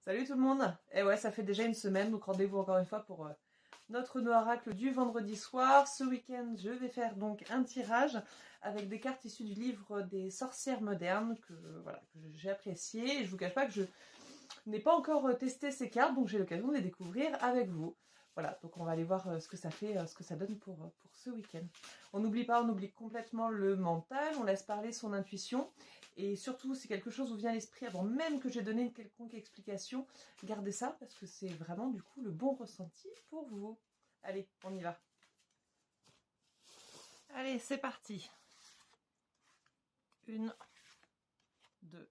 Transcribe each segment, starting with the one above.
Salut tout le monde. Et ouais, ça fait déjà une semaine, donc rendez-vous encore une fois pour notre oracle du vendredi soir. Ce week-end, je vais faire donc un tirage avec des cartes issues du livre des sorcières modernes que j'ai apprécié. Et je vous cache pas que je n'ai pas encore testé ces cartes, donc j'ai l'occasion de les découvrir avec vous. Voilà, donc on va aller voir ce que ça fait, ce que ça donne pour ce week-end. On n'oublie pas, on oublie complètement le mental, on laisse parler son intuition. Et surtout, si quelque chose vous vient à l'esprit avant même que j'ai donné une quelconque explication, gardez ça parce que c'est vraiment du coup le bon ressenti pour vous. Allez, on y va. Allez, c'est parti. 1, 2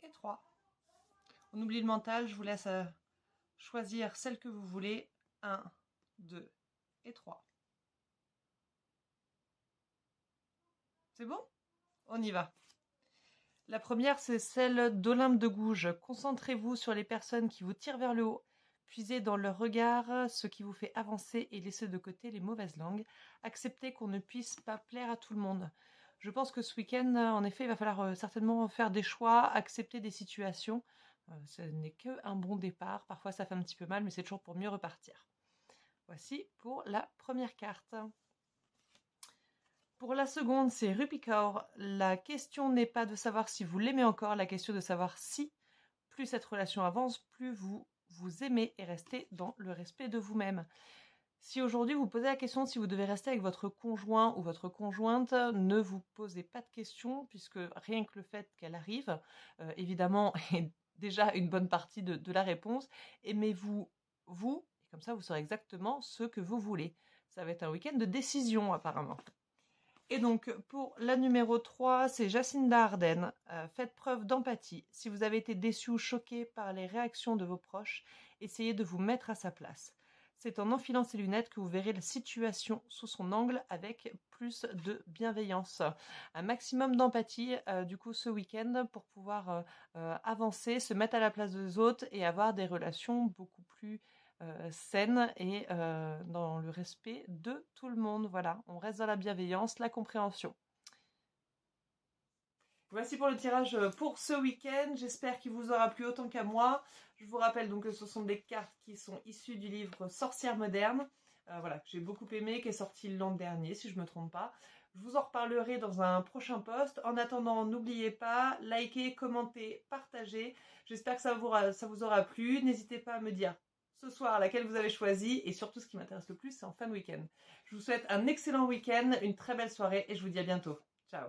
et 3. On oublie le mental, je vous laisse choisir celle que vous voulez. 1, 2 et 3. C'est bon? On y va. La première, c'est celle d'Olympe de Gouges. Concentrez-vous sur les personnes qui vous tirent vers le haut. Puisez dans leur regard ce qui vous fait avancer et laissez de côté les mauvaises langues. Acceptez qu'on ne puisse pas plaire à tout le monde. Je pense que ce week-end, en effet, il va falloir certainement faire des choix, accepter des situations. Ce n'est qu'un bon départ. Parfois, ça fait un petit peu mal, mais c'est toujours pour mieux repartir. Voici pour la première carte. Pour la seconde, c'est Rupicaur. La question n'est pas de savoir si vous l'aimez encore, la question de savoir si, plus cette relation avance, plus vous vous aimez et restez dans le respect de vous-même. Si aujourd'hui vous posez la question si vous devez rester avec votre conjoint ou votre conjointe, ne vous posez pas de questions puisque rien que le fait qu'elle arrive, évidemment, est déjà une bonne partie de la réponse. Aimez-vous, vous, et comme ça vous saurez exactement ce que vous voulez. Ça va être un week-end de décision apparemment. Et donc, pour la numéro 3, c'est Jacinda Ardern. Faites preuve d'empathie. Si vous avez été déçu ou choqué par les réactions de vos proches, essayez de vous mettre à sa place. C'est en enfilant ses lunettes que vous verrez la situation sous son angle avec plus de bienveillance. Un maximum d'empathie, du coup, ce week-end pour pouvoir avancer, se mettre à la place des autres et avoir des relations beaucoup plus saine et dans le respect de tout le monde. Voilà, on reste dans la bienveillance, la compréhension. Voici pour le tirage pour ce week-end. J'espère qu'il vous aura plu autant qu'à moi. Je vous rappelle donc que ce sont des cartes qui sont issues du livre Sorcières modernes. Voilà, que j'ai beaucoup aimé, qui est sorti l'an dernier, si je ne me trompe pas. Je vous en reparlerai dans un prochain post. En attendant, n'oubliez pas, likez, commentez, partagez. J'espère que ça vous aura plu. N'hésitez pas à me dire ce soir laquelle vous avez choisi. Et surtout, ce qui m'intéresse le plus, c'est en fin de week-end. Je vous souhaite un excellent week-end, une très belle soirée et je vous dis à bientôt. Ciao.